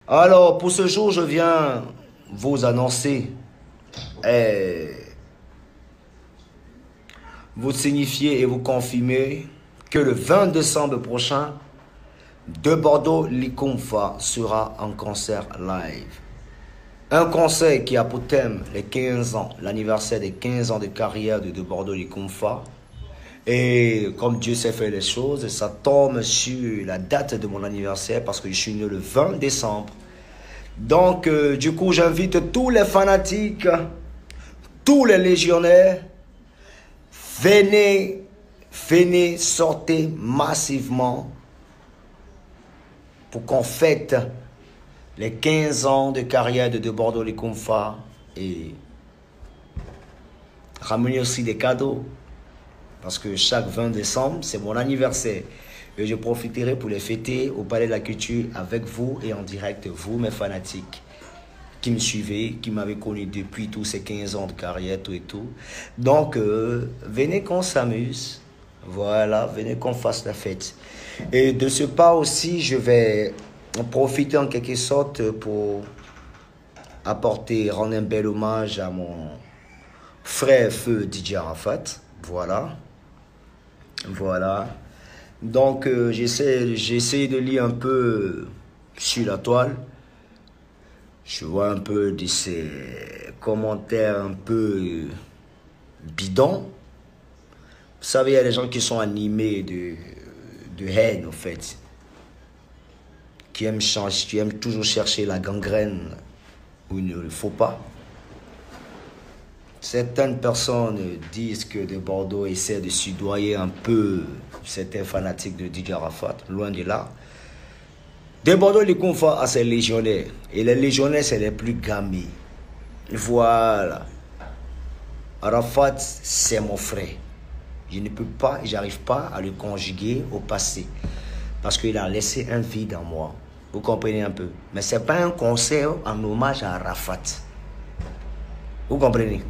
Alors, pour ce jour, je viens vous annoncer et vous signifier et vous confirmer que le 20 décembre prochain, de Bordeaux, Likumfa sera en concert live. Un concert qui a pour thème les 15 ans, l'anniversaire des 15 ans de carrière de Bordeaux, Likumfa. Et comme Dieu sait faire les choses, ça tombe sur la date de mon anniversaire parce que je suis né le 20 décembre. Donc, du coup, j'invite tous les fanatiques, tous les légionnaires, venez, sortez massivement pour qu'on fête les 15 ans de carrière de Bordeaux Likumfa et ramener aussi des cadeaux parce que chaque 20 décembre, c'est mon anniversaire. Et je profiterai pour les fêter au Palais de la Culture avec vous et en direct, vous mes fanatiques qui me suivez, qui m'avez connu depuis tous ces 15 ans de carrière, tout et tout. Donc, venez qu'on s'amuse. Voilà, venez qu'on fasse la fête. Et de ce pas aussi, je vais profiter en quelque sorte pour rendre un bel hommage à mon frère feu DJ Arafat. Voilà. Voilà. Donc, j'essaie de lire un peu sur la toile. Je vois un peu de ces commentaires un peu bidons. Vous savez, il y a des gens qui sont animés de haine, en fait. Qui aiment toujours chercher la gangrène où il ne le faut pas. Certaines personnes disent que de Bordeaux essaie de soudoyer un peu certains fanatiques de DJ Arafat, loin de là. De Bordeaux, Likumfa a ses légionnaires. Et les légionnaires, c'est les plus gamés. Voilà. Arafat, c'est mon frère. Je ne peux pas, j'arrive pas à le conjuguer au passé. Parce qu'il a laissé un vide en moi. Vous comprenez un peu. Mais ce n'est pas un concert en hommage à Arafat. Vous comprenez?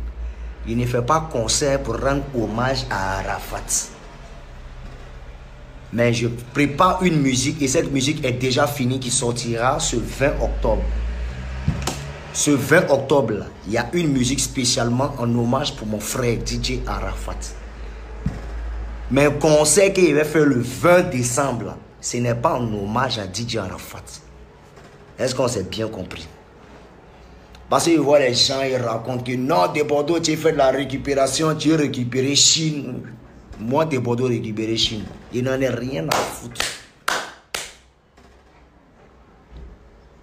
Il ne fait pas concert pour rendre hommage à Arafat. Mais je prépare une musique et cette musique est déjà finie qui sortira ce 20 octobre. Ce 20 octobre, là, il y a une musique spécialement en hommage pour mon frère DJ Arafat. Mais un concert qu'il va faire le 20 décembre, là, ce n'est pas en hommage à DJ Arafat. Est-ce qu'on s'est bien compris? Parce que voit les gens, ils racontent que non, de Bordeaux, tu fais de la récupération, tu as récupéré Chine. Moi, de Bordeaux, récupéré Chine. Il n'en est rien à foutre.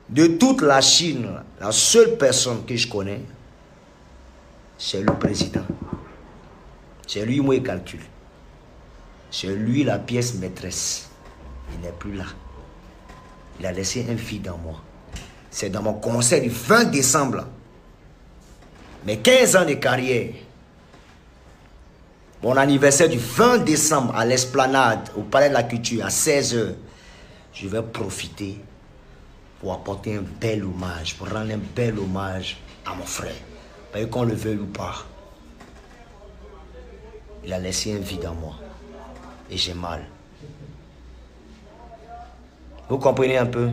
De toute la Chine, la seule personne que je connais, c'est le président. C'est lui, moi, il calcule. C'est lui la pièce maîtresse. Il n'est plus là. Il a laissé un vide en moi. C'est dans mon concert du 20 décembre. Mes 15 ans de carrière. Mon anniversaire du 20 décembre à l'Esplanade, au Palais de la Culture, à 16 h. Je vais profiter pour apporter un bel hommage, pour rendre un bel hommage à mon frère. Parce qu'on le veuille ou pas. Il a laissé un vide en moi. Et j'ai mal. Vous comprenez un peu?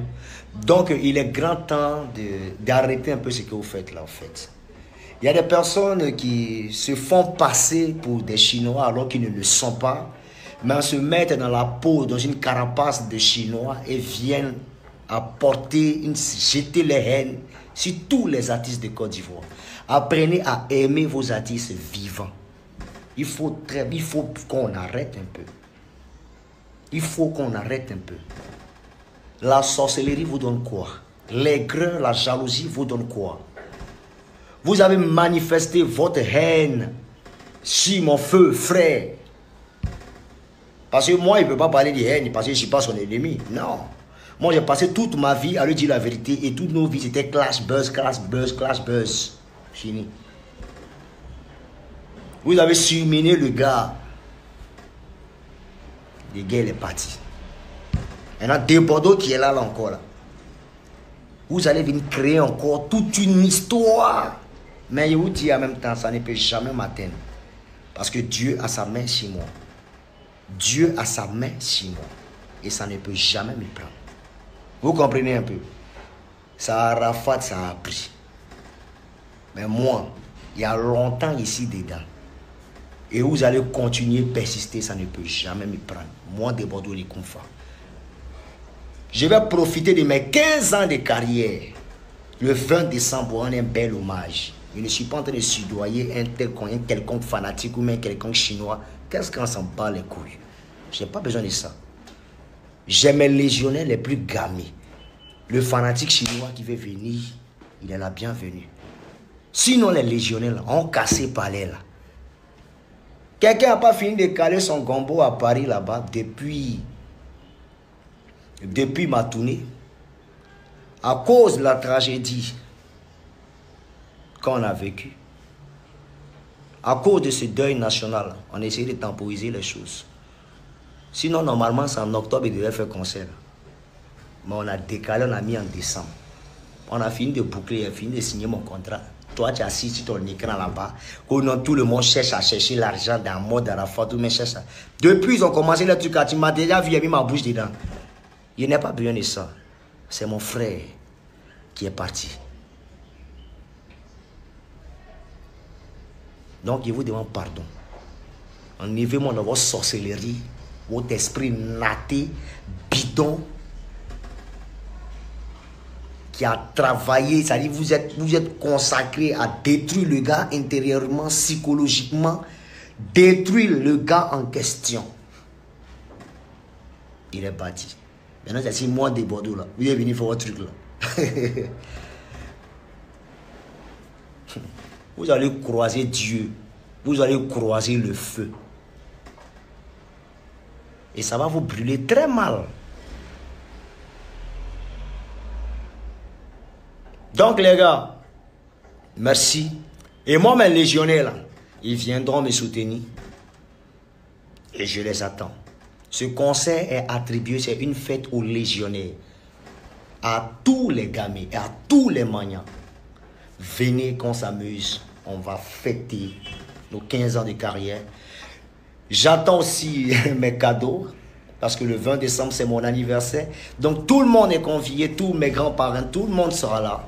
Donc, il est grand temps d'arrêter un peu ce que vous faites là, en fait. Il y a des personnes qui se font passer pour des Chinois alors qu'ils ne le sont pas, mais se mettent dans la peau, dans une carapace de Chinois et viennent jeter les haines sur tous les artistes de Côte d'Ivoire. Apprenez à aimer vos artistes vivants. Il faut qu'on arrête un peu. Il faut qu'on arrête un peu. La sorcellerie vous donne quoi? L'aigreur, la jalousie vous donne quoi? Vous avez manifesté votre haine sur mon feu frère. Parce que moi, il ne peut pas parler de haine parce que je ne suis pas son ennemi. Non. Moi, j'ai passé toute ma vie à lui dire la vérité et toutes nos vies, c'était clash, buzz, clash, buzz, clash, buzz. Fini. Vous avez surmené le gars. Le gars, il est parti. Il y en a deux Bordeaux qui est là encore. Là. Vous allez venir créer encore toute une histoire. Mais je vous dis en même temps, ça ne peut jamais m'atteindre. Parce que Dieu a sa main sur moi. Dieu a sa main sur moi. Et ça ne peut jamais me prendre. Vous comprenez un peu? Ça, Arafat, ça a pris. Mais moi, il y a longtemps ici dedans. Et vous allez continuer à persister, ça ne peut jamais me prendre. Moi, de Bordeaux, les confins. Je vais profiter de mes 15 ans de carrière. Le 20 décembre, pour rendre un bel hommage. Je ne suis pas en train de soudoyer un quelconque fanatique ou même quelconque chinois. Qu'est-ce qu'on s'en bat les couilles? Je n'ai pas besoin de ça. J'ai mes légionnaires les plus gamés. Le fanatique chinois qui veut venir, il est la bienvenue. Sinon, les légionnaires là, ont cassé palais là. Quelqu'un n'a pas fini de caler son gombo à Paris là-bas depuis ma tournée. À cause de la tragédie qu'on a vécue. À cause de ce deuil national, on a essayé de temporiser les choses. Sinon, normalement, c'est en octobre, il devait faire concert. Mais on a décalé, on a mis en décembre. On a fini de boucler, on a fini de signer mon contrat. Toi, tu as assis sur ton écran là-bas. Tout le monde cherche à chercher l'argent dans le mode Arafat. Tout le monde cherche ça. Depuis, ils ont commencé le truc. Tu m'as déjà vu, il a mis ma bouche dedans. Il n'y a pas besoin de ça. C'est mon frère qui est parti. Donc, je vous demande pardon. Enlevez-moi dans votre sorcellerie, votre esprit naté, bidon, qui a travaillé, c'est-à-dire vous êtes consacré à détruire le gars intérieurement, psychologiquement, détruire le gars en question. Il est parti. Maintenant, c'est 6 mois de Bordeaux là. Vous êtes venu faire votre truc là. Vous allez croiser Dieu. Vous allez croiser le feu. Et ça va vous brûler très mal. Donc les gars, merci. Et moi, mes légionnaires là, ils viendront me soutenir. Et je les attends. Ce concert est attribué, c'est une fête aux légionnaires. À tous les gamins, à tous les maniants. Venez qu'on s'amuse. On va fêter nos 15 ans de carrière. J'attends aussi mes cadeaux. Parce que le 20 décembre, c'est mon anniversaire. Donc tout le monde est convié. Tous mes grands-parents, tout le monde sera là.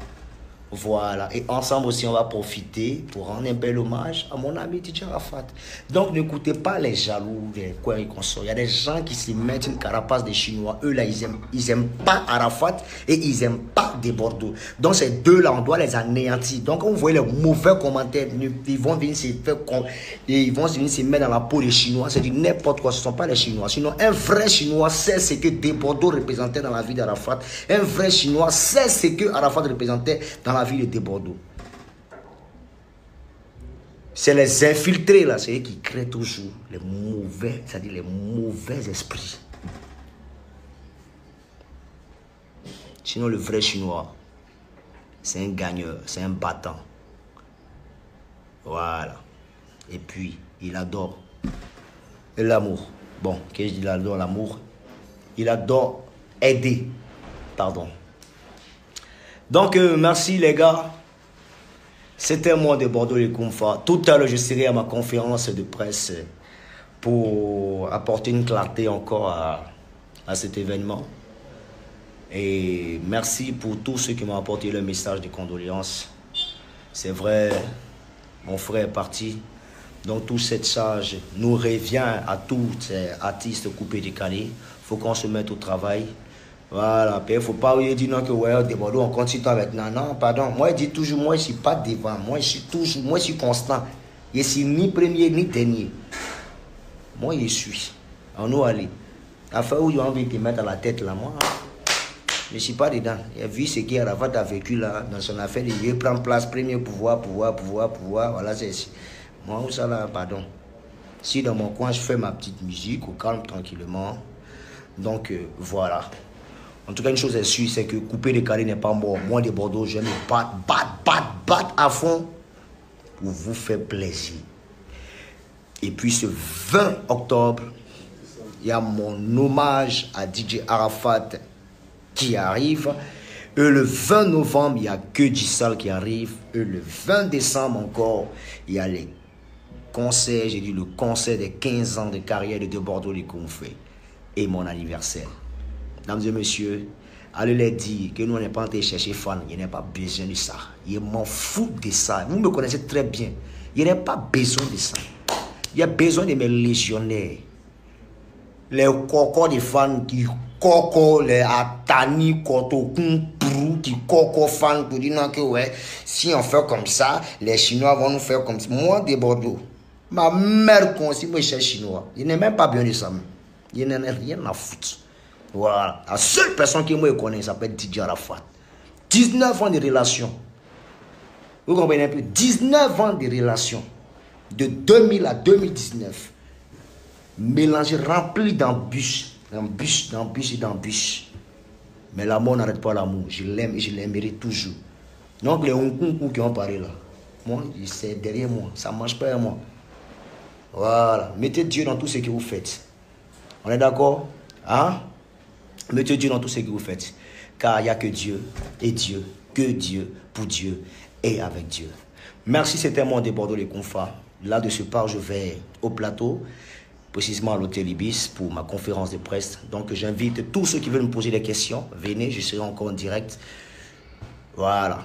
Voilà. Et ensemble aussi, on va profiter pour rendre un bel hommage à mon ami DJ Arafat. Donc, n'écoutez pas les jaloux, les quoi et consorts. Il y a des gens qui se mettent une carapace des Chinois. Eux, là, ils aiment pas Arafat et ils aiment pas des Bordeaux. Donc, ces deux-là, on doit les anéantir. Donc, on voit les mauvais commentaires. Ils vont venir se mettre dans la peau des Chinois. C'est du n'importe quoi. Ce ne sont pas les Chinois. Sinon, un vrai Chinois sait ce que des Bordeaux représentait dans la vie d'Arafat. Un vrai Chinois sait ce que Arafat représentait dans la ville de Bordeaux. C'est les infiltrés là, c'est eux qui créent toujours les mauvais, c'est-à-dire les mauvais esprits. Sinon le vrai Chinois, c'est un gagneur, c'est un battant. Voilà. Et puis, il adore l'amour. Bon, qu'est-ce que je dis, il adore l'amour. Il adore aider. Pardon. Donc, merci les gars. C'était moi de Bordeaux les Koumfa. Tout à l'heure, je serai à ma conférence de presse pour apporter une clarté encore à cet événement. Et merci pour tous ceux qui m'ont apporté le message de condoléances. C'est vrai, mon frère est parti. Donc, toute cette charge nous revient à tous ces artistes coupés décalés. Il faut qu'on se mette au travail. Voilà, il ne faut pas dire non que ouais, de Bordeaux, on continue avec non, non, pardon. Moi, je dis toujours, moi, je ne suis pas devant. Moi, je suis constant. Je ne suis ni premier ni dernier. Moi, je suis. On nous aller. Affaire où ils ont envie de te mettre à la tête là, moi, je ne suis pas dedans. Il a vu ce qu'Arafat a vécu là, dans son affaire. Il veut prendre place, premier pouvoir. Voilà, c'est moi, où ça là, pardon. Si dans mon coin, je fais ma petite musique, au calme, tranquillement. Donc, voilà. En tout cas, une chose est sûre, c'est que couper les carrés n'est pas mort. Moi, de Bordeaux, je vais me battre à fond pour vous faire plaisir. Et puis, ce 20 octobre, il y a mon hommage à DJ Arafat qui arrive. Et le 20 novembre, il n'y a que Dissal qui arrive. Et le 20 décembre encore, il y a les concerts, j'ai dit le concert des 15 ans de carrière de Bordeaux les Confrères. Et mon anniversaire. Mesdames et messieurs, allez leur dire que nous, on n'est pas en train de chercher fans. Il n'y a pas besoin de ça. Il m'en fout de ça. Vous me connaissez très bien. Il n'y a pas besoin de ça. Il y a besoin de mes légionnaires. Les cocos des fans qui coco, les Atani, Kotokun, Prou, qui coco fans pour dire non que ouais, si on fait comme ça, les Chinois vont nous faire comme ça. Moi, de Bordeaux, ma mère conseille moi chez Chinois. Il n'est même pas bien de ça. Il n'en a rien à foutre. Voilà. La seule personne qui me connaît s'appelle Didier Arafat. 19 ans de relation. Vous comprenez un peu? 19 ans de relation. De 2000 à 2019. Mélangé, rempli d'embûches. D'embûches et d'embûches. Mais l'amour n'arrête pas l'amour. Je l'aime et je l'aimerai toujours. Donc les Hongkong qui ont parlé là. Moi, c'est derrière moi. Ça ne marche pas à moi. Voilà. Mettez Dieu dans tout ce que vous faites. On est d'accord? Hein? Mettez Dieu dans tout ce que vous faites. Car il n'y a que Dieu et Dieu, que Dieu, pour Dieu et avec Dieu. Merci, c'était mon Bordeaux les Confas. Là, de ce part, je vais au plateau, précisément à l'hôtel Ibis, pour ma conférence de presse. Donc, j'invite tous ceux qui veulent me poser des questions. Venez, je serai encore en direct. Voilà.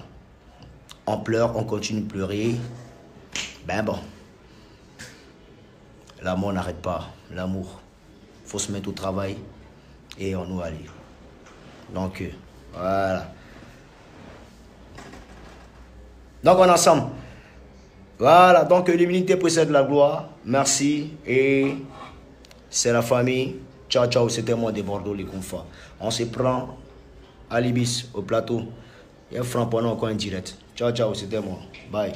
On pleure, on continue de pleurer. Ben bon. L'amour n'arrête pas. L'amour. Il faut se mettre au travail et on nous aller. Donc, voilà. Donc, on est ensemble. Voilà. Donc, l'humilité précède la gloire. Merci. Et c'est la famille. Ciao, ciao. C'était moi de Bordeaux, les Confas. On se prend à l'Ibis, au plateau. Il y a un franc pendant encore en direct. Ciao, ciao. C'était moi. Bye.